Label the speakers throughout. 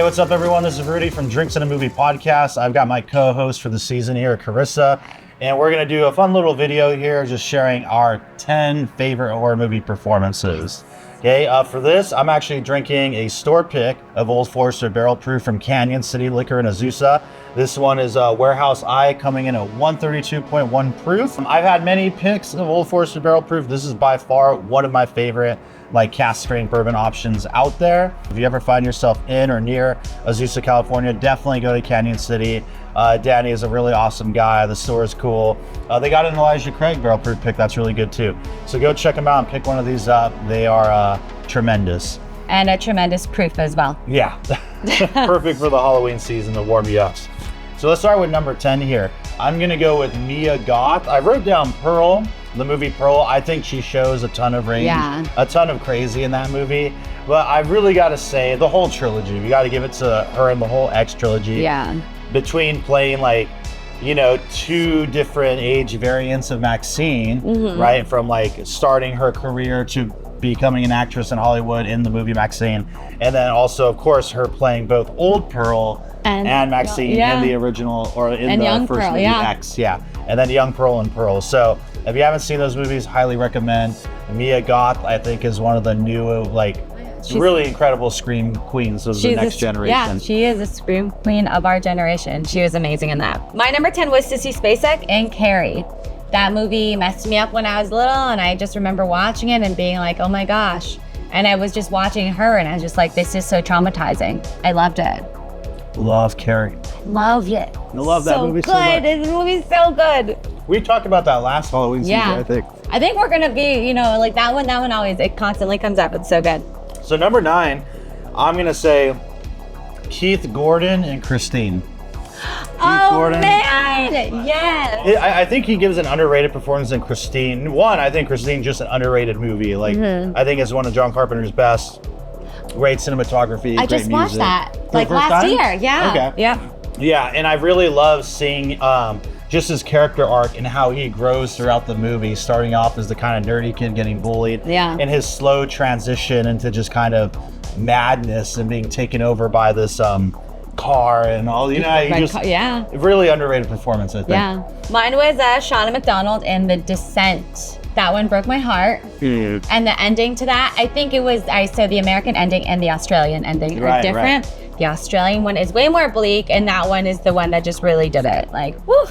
Speaker 1: what's up, everyone? This is Rudy from Drinks and a Movie Podcast. I've got my co-host for the season here, Carissa, and we're going to do a fun little video here just sharing our 10 favorite horror movie performances. Okay, for this, I'm actually drinking a store pick of Old Forester Barrel Proof from Canyon City Liquor in Azusa. This one is Warehouse Eye, coming in at 132.1 proof. I've had many picks of Old Forester Barrel Proof. This is by far one of my favorite cask strength bourbon options out there. If you ever find yourself in or near Azusa, California, definitely go to Canyon City. Danny is a really awesome guy. The store is cool. They got an Elijah Craig barrel proof pick that's really good too. So go check them out and pick one of these up. They are tremendous.
Speaker 2: And a tremendous proof as well.
Speaker 1: Yeah, perfect for the Halloween season to warm you up. So let's start with number 10 here. I'm gonna go with Mia Goth. I wrote down Pearl, the movie Pearl. I think she shows a ton of range, a ton of crazy in that movie. But I really gotta say, the whole trilogy, we gotta give it to her and the whole X trilogy.
Speaker 2: Yeah.
Speaker 1: Between playing two different age variants of Maxine, right? From starting her career to becoming an actress in Hollywood in the movie Maxine. And then also, of course, her playing both old Pearl and Maxine in the original, or in the first movie X. Yeah. And then young Pearl and Pearl. So if you haven't seen those movies, highly recommend. Mia Goth, I think, is one of the new, really incredible scream queens of the next generation.
Speaker 2: Yeah, she is a scream queen of our generation. She was amazing in that. My number 10 was Sissy Spacek in Carrie. That movie messed me up when I was little, and I just remember watching it and being like, oh my gosh. And I was just watching her, and I was just like, this is so traumatizing. I loved it.
Speaker 1: Love Carrie.
Speaker 2: Love it.
Speaker 1: I love that movie so much.
Speaker 2: This movie's so good.
Speaker 1: We talked about that last Halloween season, I think.
Speaker 2: I think we're gonna be, that one always, it constantly comes up. It's so good.
Speaker 1: So number 9, I'm gonna say Keith Gordon and Christine.
Speaker 2: Gordon. Man, yes.
Speaker 1: I think he gives an underrated performance in Christine. One, I think Christine's just an underrated movie. I think it's one of John Carpenter's best. Great cinematography,
Speaker 2: I just watched that last
Speaker 1: time?
Speaker 2: year. Yeah.
Speaker 1: Okay.
Speaker 2: Yeah.
Speaker 1: Yeah, and I really love seeing just his character arc and how he grows throughout the movie, starting off as the kind of nerdy kid getting bullied, and his slow transition into just kind of madness and being taken over by this car and all, really underrated performance, I think.
Speaker 2: Yeah. Mine was Shauna McDonald in The Descent. That one broke my heart. And the ending to that, I think it was, so the American ending and the Australian ending are different. Right. The Australian one is way more bleak, and that one is the one that just really did it. Woo!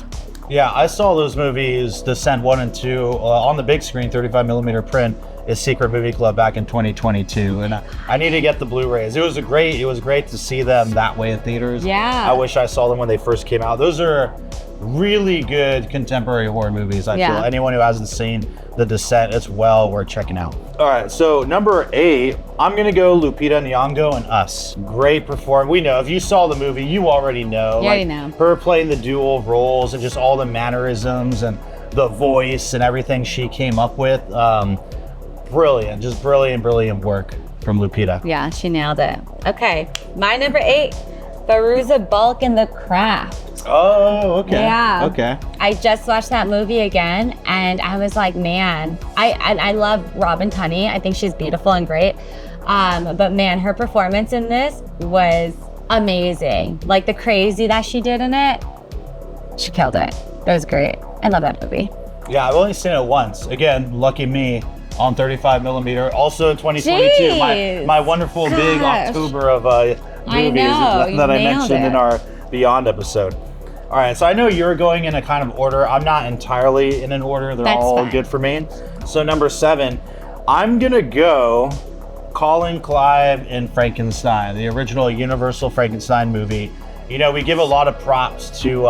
Speaker 1: Yeah, I saw those movies, Descent 1 and 2, on the big screen, 35mm print, at Secret Movie Club back in 2022, and I need to get the Blu-rays. It was great to see them that way in theaters.
Speaker 2: Yeah.
Speaker 1: I wish I saw them when they first came out. Those are really good contemporary horror movies. I feel anyone who hasn't seen The Descent, it's well worth checking out. All right, so number 8, I'm gonna go Lupita Nyong'o and Us. Great performance. We know, if you saw the movie, you already know.
Speaker 2: You already know.
Speaker 1: Her playing the dual roles and just all the mannerisms and the voice and everything she came up with. Brilliant, just brilliant work from Lupita.
Speaker 2: Yeah, she nailed it. Okay, my number 8, Fairuza Balk in The Craft.
Speaker 1: Oh, okay.
Speaker 2: Yeah.
Speaker 1: Okay.
Speaker 2: I just watched that movie again, and I was like, man, I love Robin Tunney. I think she's beautiful and great. But man, her performance in this was amazing. The crazy that she did in it, she killed it. It was great. I love that movie.
Speaker 1: Yeah, I've only seen it once. Again, lucky me. On 35mm, also in 2022.
Speaker 2: Jeez.
Speaker 1: My wonderful big October of movies that I mentioned in our Beyond episode. All right, so I know you're going in a kind of order. I'm not entirely in an order. They're all fine. Good for me. So number 7, I'm gonna go Colin Clive in Frankenstein, the original Universal Frankenstein movie. We give a lot of props to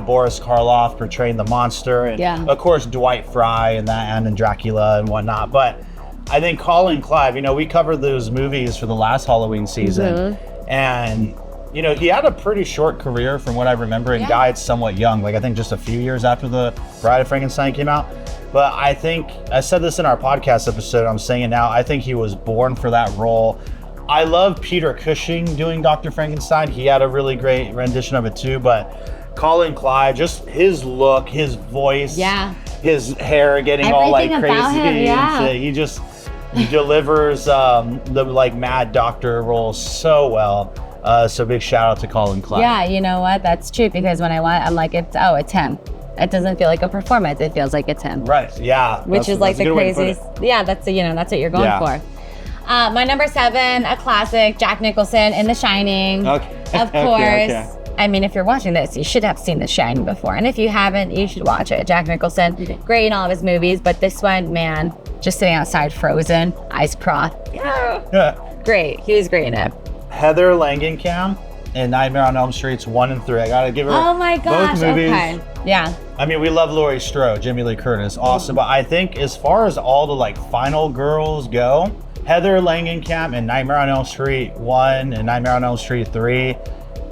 Speaker 1: Boris Karloff portraying the monster, and of course Dwight Fry and that, and Dracula and whatnot. But I think Colin Clive, we covered those movies for the last Halloween season, and he had a pretty short career from what I remember, and died somewhat young. I think just a few years after the Bride of Frankenstein came out. But I think I said this in our podcast episode. I'm saying it now. I think he was born for that role. I love Peter Cushing doing Dr. Frankenstein. He had a really great rendition of it too, but Colin Clive, just his look, his voice, his hair getting
Speaker 2: everything
Speaker 1: all crazy. He delivers the Mad Doctor role so well. So big shout out to Colin Klein.
Speaker 2: Yeah, you know what? That's true, because when I watch, I'm like, it's him. It doesn't feel like a performance. It feels like it's him.
Speaker 1: Right. Yeah.
Speaker 2: Which is like the craziest. Yeah, that's what you're going for. My number 7, a classic, Jack Nicholson in The Shining.
Speaker 1: Okay.
Speaker 2: Of course. I mean, if you're watching this, you should have seen The Shining before. And if you haven't, you should watch it. Jack Nicholson, great in all of his movies, but this one, man, just sitting outside frozen, ice froth. Yeah. Great. He was great in it.
Speaker 1: Heather Langenkamp in Nightmare on Elm Streets 1 and 3. I gotta give her both movies.
Speaker 2: Okay. Yeah.
Speaker 1: I mean, we love Laurie Strode, Jamie Lee Curtis, awesome. But I think as far as all the like final girls go, Heather Langenkamp in Nightmare on Elm Street 1 and Nightmare on Elm Street 3,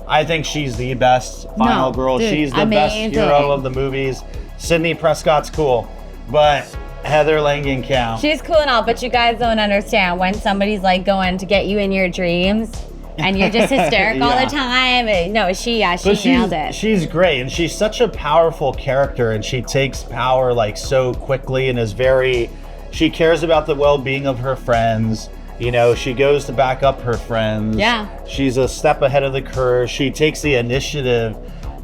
Speaker 1: I think she's the best final girl.
Speaker 2: Dude,
Speaker 1: she's the best hero of the movies. Sydney Prescott's cool, but Heather Langenkamp.
Speaker 2: She's cool and all, but you guys don't understand when somebody's like going to get you in your dreams and you're just hysterical all the time. No, she nailed it.
Speaker 1: She's great, and she's such a powerful character, and she takes power like so quickly and she cares about the well-being of her friends. You know, she goes to back up her friends.
Speaker 2: Yeah.
Speaker 1: She's a step ahead of the curve. She takes the initiative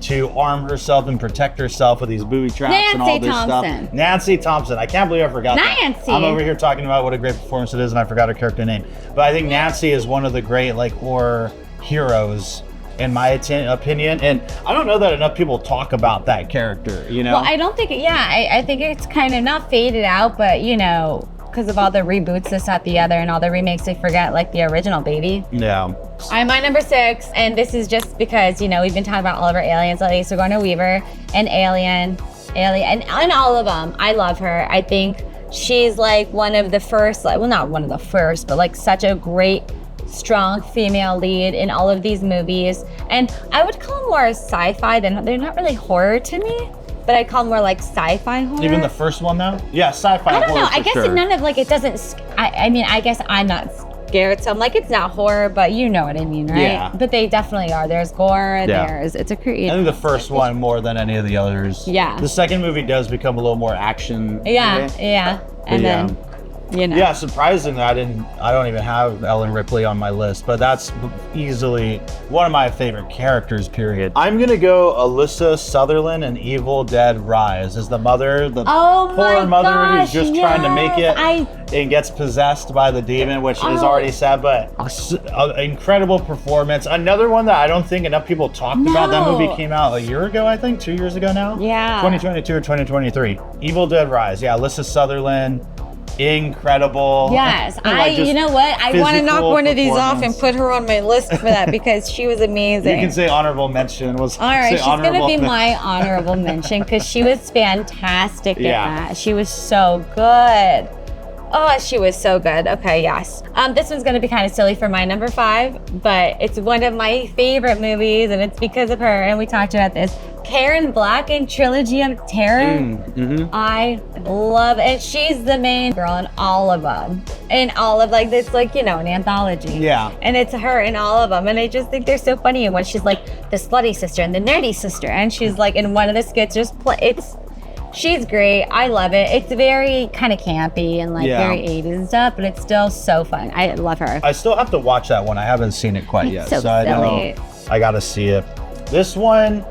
Speaker 1: to arm herself and protect herself with these booby traps and all this stuff. Nancy Thompson. I can't believe I forgot that. I'm over here talking about what a great performance it is, and I forgot her character name. But I think Nancy is one of the great like horror heroes in my opinion, and I don't know that enough people talk about that character, you know?
Speaker 2: Well, I don't think, I think it's kind of not faded out, but you know, because of all the reboots, this, that, the other, and all the remakes, they forget like the original, baby.
Speaker 1: Yeah.
Speaker 2: All right, my number 6, and this is just because, you know, we've been talking about all of our aliens lately, so Sigourney Weaver and Alien, and all of them. I love her. I think she's like one of the first, like, well, not one of the first, but like such a great, strong female lead in all of these movies. And I would call them more sci-fi than, they're not really horror to me, but I call them more like sci-fi horror.
Speaker 1: Even the first one though? Yeah, sci-fi horror.
Speaker 2: I don't know. I guess none of like, it doesn't, I mean, I guess I'm not scared, so I'm like, it's not horror, but you know what I mean, right? Yeah. But they definitely are. There's gore, it's a creative.
Speaker 1: I think the first one more than any of the others.
Speaker 2: Yeah.
Speaker 1: The second movie does become a little more action.
Speaker 2: Yeah. And then, you know.
Speaker 1: Yeah, surprisingly, I don't even have Ellen Ripley on my list, but that's easily one of my favorite characters, period. I'm gonna go Alyssa Sutherland in Evil Dead Rise as the mother, poor mother who's just trying to make it and gets possessed by the demon, which is already sad, but incredible performance. Another one that I don't think enough people talked about. That movie came out a year ago, I think, 2 years ago now?
Speaker 2: Yeah.
Speaker 1: 2022 or 2023. Evil Dead Rise, yeah, Alyssa Sutherland. Incredible.
Speaker 2: Yes, you know what? I want to knock one of these off and put her on my list for that because she was amazing.
Speaker 1: You can say honorable mention. All
Speaker 2: right, she's going to be my honorable mention because she was fantastic in that. She was so good. Oh, she was so good. Okay, yes. This one's going to be kind of silly for my number 5, but it's one of my favorite movies, and it's because of her, and we talked about this. Karen Black in Trilogy of Terror. I love it. She's the main girl in all of them. In all of, like, it's like, you know, an anthology.
Speaker 1: Yeah.
Speaker 2: And it's her in all of them, and I just think they're so funny. And when she's like the slutty sister and the nerdy sister, and she's like in one of the skits, she's great. I love it. It's very kind of campy and like very 80s and stuff, but it's still so fun. I love her.
Speaker 1: I still have to watch that one. I haven't seen it quite yet.
Speaker 2: So
Speaker 1: I know I gotta see it. This one,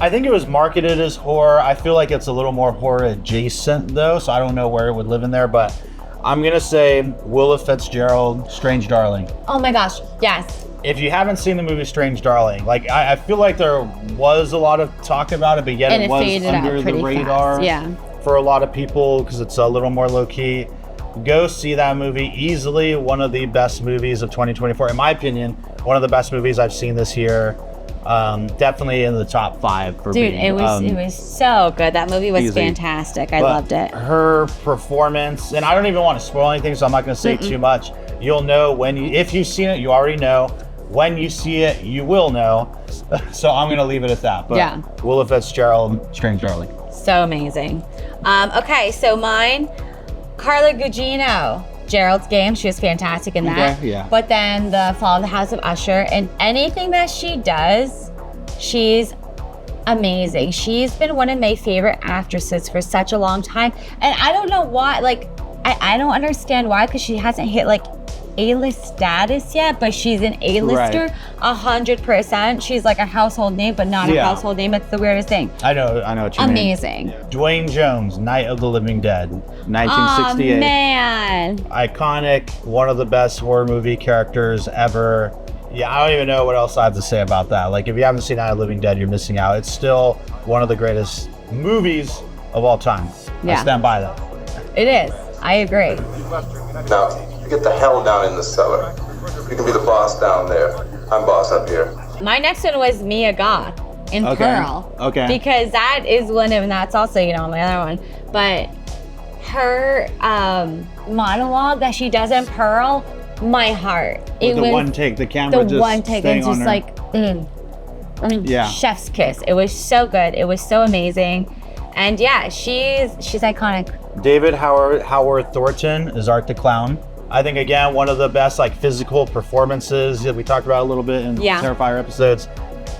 Speaker 1: I think it was marketed as horror. I feel like it's a little more horror adjacent though, so I don't know where it would live in there, but I'm gonna say Willa Fitzgerald, Strange Darling.
Speaker 2: Oh my gosh, yes.
Speaker 1: If you haven't seen the movie Strange Darling, like I feel like there was a lot of talk about it, but yet it was under the radar for a lot of people because it's a little more low key. Go see that movie. Easily one of the best movies of 2024, in my opinion. One of the best movies I've seen this year. Definitely in the top 5 for me.
Speaker 2: Dude, it was so good. That movie was fantastic. I loved it.
Speaker 1: Her performance, and I don't even want to spoil anything, so I'm not going to say too much. You'll know if you've seen it, you already know. When you see it, you will know. So I'm going to leave it at that. But Willa Fitzgerald, Strange Darling.
Speaker 2: So amazing. Okay, so mine, Carla Gugino. Gerald's Game, she was fantastic in that.
Speaker 1: Yeah.
Speaker 2: But then the Fall of the House of Usher, and anything that she does, she's amazing. She's been one of my favorite actresses for such a long time, and I don't know why. Like, I don't understand why, because she hasn't hit like A-list status yet, but she's an A-lister. 100%. She's like a household name, but not a household name. It's the weirdest thing.
Speaker 1: I know what you mean.
Speaker 2: Amazing.
Speaker 1: Dwayne Jones, Night of the Living Dead, 1968.
Speaker 2: Oh, man.
Speaker 1: Iconic, one of the best horror movie characters ever. Yeah, I don't even know what else I have to say about that. Like, if you haven't seen Night of the Living Dead, you're missing out. It's still one of the greatest movies of all time. I stand by that.
Speaker 2: It is. I agree.
Speaker 3: Now, you get the hell down in the cellar. You can be the boss down there. I'm boss up here.
Speaker 2: My next one was Mia Goth in Pearl.
Speaker 1: Okay.
Speaker 2: Because that is one of, and that's also, my other one. But her monologue that she does in Pearl, my heart.
Speaker 1: It was one take, the camera
Speaker 2: the
Speaker 1: just
Speaker 2: one take, and just like, chef's kiss. It was so good. It was so amazing. And yeah, she's iconic.
Speaker 1: David Howard Thornton is Art the Clown. I think, again, one of the best like physical performances that we talked about a little bit in Terrifier episodes.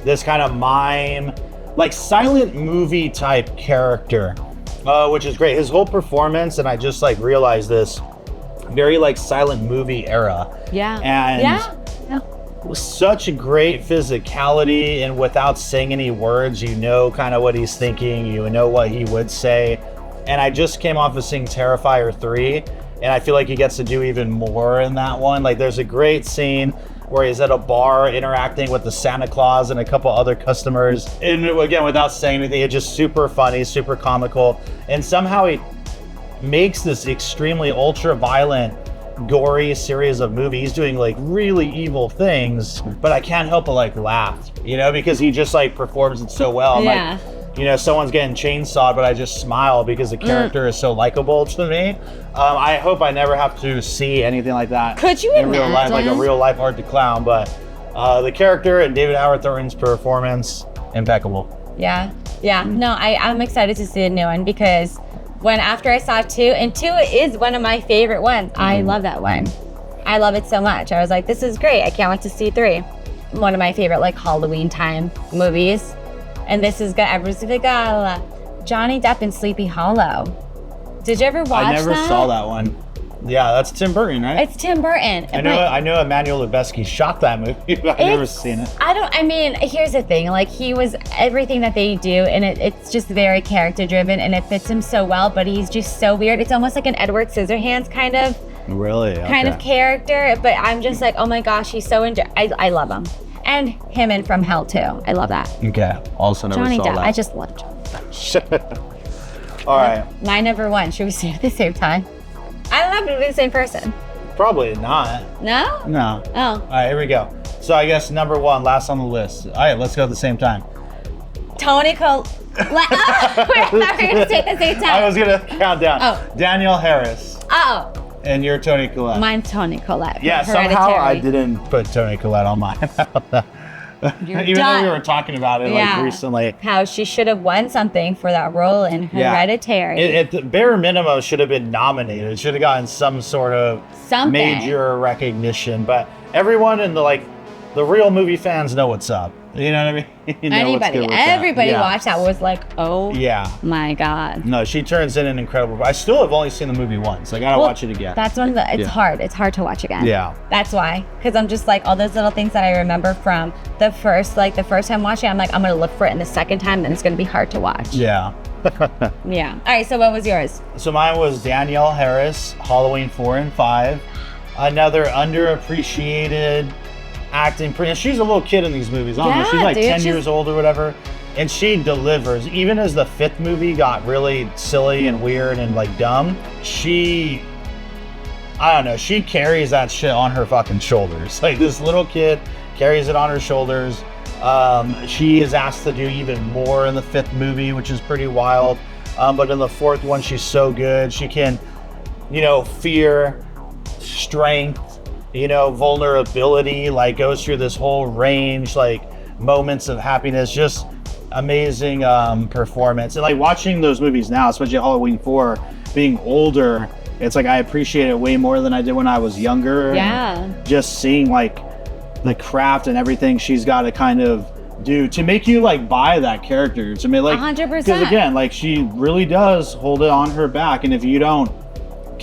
Speaker 1: This kind of mime, like silent movie type character, which is great. His whole performance, and I just like realized this, very like silent movie era.
Speaker 2: Yeah.
Speaker 1: And such a great physicality, and without saying any words, kind of what he's thinking, what he would say. And I just came off of seeing Terrifier 3, and I feel like he gets to do even more in that one. Like, there's a great scene where he's at a bar interacting with the Santa Claus and a couple other customers. And again, without saying anything, it's just super funny, super comical. And somehow he makes this extremely ultra-violent, gory series of movies doing like really evil things, but I can't help but like laugh, because he just like performs it so well. I'm like, someone's getting chainsawed, but I just smile because the character is so likable to me. I hope I never have to see anything like that.
Speaker 2: Could you
Speaker 1: in
Speaker 2: imagine?
Speaker 1: real life, like a real life Art the Clown, but the character and David Howard Thornton's performance, impeccable.
Speaker 2: Yeah. No, I'm excited to see a new one because after I saw 2, and 2 is one of my favorite ones. I love that one. I love it so much. I was like, this is great. I can't wait to see 3. One of my favorite like Halloween time movies. And this is good. Everyone's like, Johnny Depp in Sleepy Hollow. Did you ever watch that?
Speaker 1: I never saw that one. Yeah, that's Tim Burton, right?
Speaker 2: It's Tim Burton.
Speaker 1: I know Emmanuel Lubezki shot that movie, but I've never seen it.
Speaker 2: Here's the thing. Like, he was everything that they do, and it's just very character driven, and it fits him so well, but he's just so weird. It's almost like an Edward Scissorhands kind of character, but I'm just like, oh my gosh, he's so I love him. And him in From Hell too. I love that.
Speaker 1: Okay. Also never
Speaker 2: Johnny
Speaker 1: saw
Speaker 2: Depp.
Speaker 1: that.
Speaker 2: I just love Johnny Depp.
Speaker 1: All right.
Speaker 2: My number 1. Should we say it at the same time? I don't have to be the same person.
Speaker 1: Probably not.
Speaker 2: No?
Speaker 1: No.
Speaker 2: Oh.
Speaker 1: All right, here we go. So I guess number 1, last on the list. All right, let's go at the same time.
Speaker 2: Tony Cole. Wait, I thought we were going to say it at the same time.
Speaker 1: I was going to count down.
Speaker 2: Oh.
Speaker 1: Danielle Harris.
Speaker 2: Oh.
Speaker 1: And you're Toni Collette.
Speaker 2: Mine's Toni Collette.
Speaker 1: Yeah, somehow I didn't put Toni Collette on mine. Even though we were talking about it like recently.
Speaker 2: How she should have won something for that role in Hereditary.
Speaker 1: At the bare minimum, should have been nominated. It should have gotten some sort of major recognition. But everyone in the real movie fans know what's up. You know what I mean?
Speaker 2: Everybody watched that was like, oh my God.
Speaker 1: No, she turns in an incredible. I still have only seen the movie once. I gotta watch it again.
Speaker 2: That's one of the. It's hard. It's hard to watch again.
Speaker 1: Yeah.
Speaker 2: That's why, because I'm just like all those little things that I remember from the first time watching. I'm like, I'm gonna look for it in the second time, then it's gonna be hard to watch.
Speaker 1: Yeah.
Speaker 2: Yeah. All right. So what was yours?
Speaker 1: So mine was Danielle Harris, Halloween 4 and 5. Another underappreciated acting. She's a little kid in these movies. I don't know. She's like 10 years old or whatever. And she delivers. Even as the 5th movie got really silly and weird and like dumb, she carries that shit on her fucking shoulders. Like, this little kid carries it on her shoulders. She is asked to do even more in the 5th movie, which is pretty wild. But in the 4th one, she's so good. She can, fear, strength, vulnerability, like goes through this whole range, like moments of happiness, just amazing performance. And like watching those movies now, especially Halloween 4, being older, it's like I appreciate it way more than I did when I was younger.
Speaker 2: Yeah.
Speaker 1: Just seeing like the craft and everything she's got to kind of do to make you like buy that character. To me, like
Speaker 2: 100%.
Speaker 1: Because again, like she really does hold it on her back, and if you don't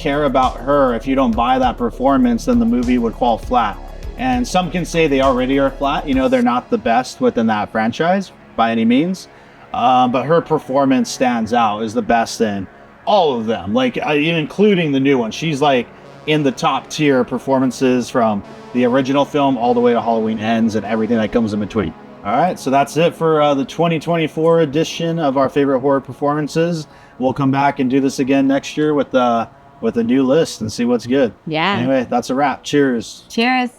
Speaker 1: care about her, if you don't buy that performance, then the movie would fall flat. And some can say they already are flat. You know, they're not the best within that franchise by any means. But her performance stands out as the best in all of them, like including the new one. She's like in the top tier performances from the original film all the way to Halloween Ends and everything that comes in between. All right, so that's it for the 2024 edition of our favorite horror performances. We'll come back and do this again next year with a new list and see what's good.
Speaker 2: Yeah.
Speaker 1: Anyway, that's a wrap. Cheers.
Speaker 2: Cheers.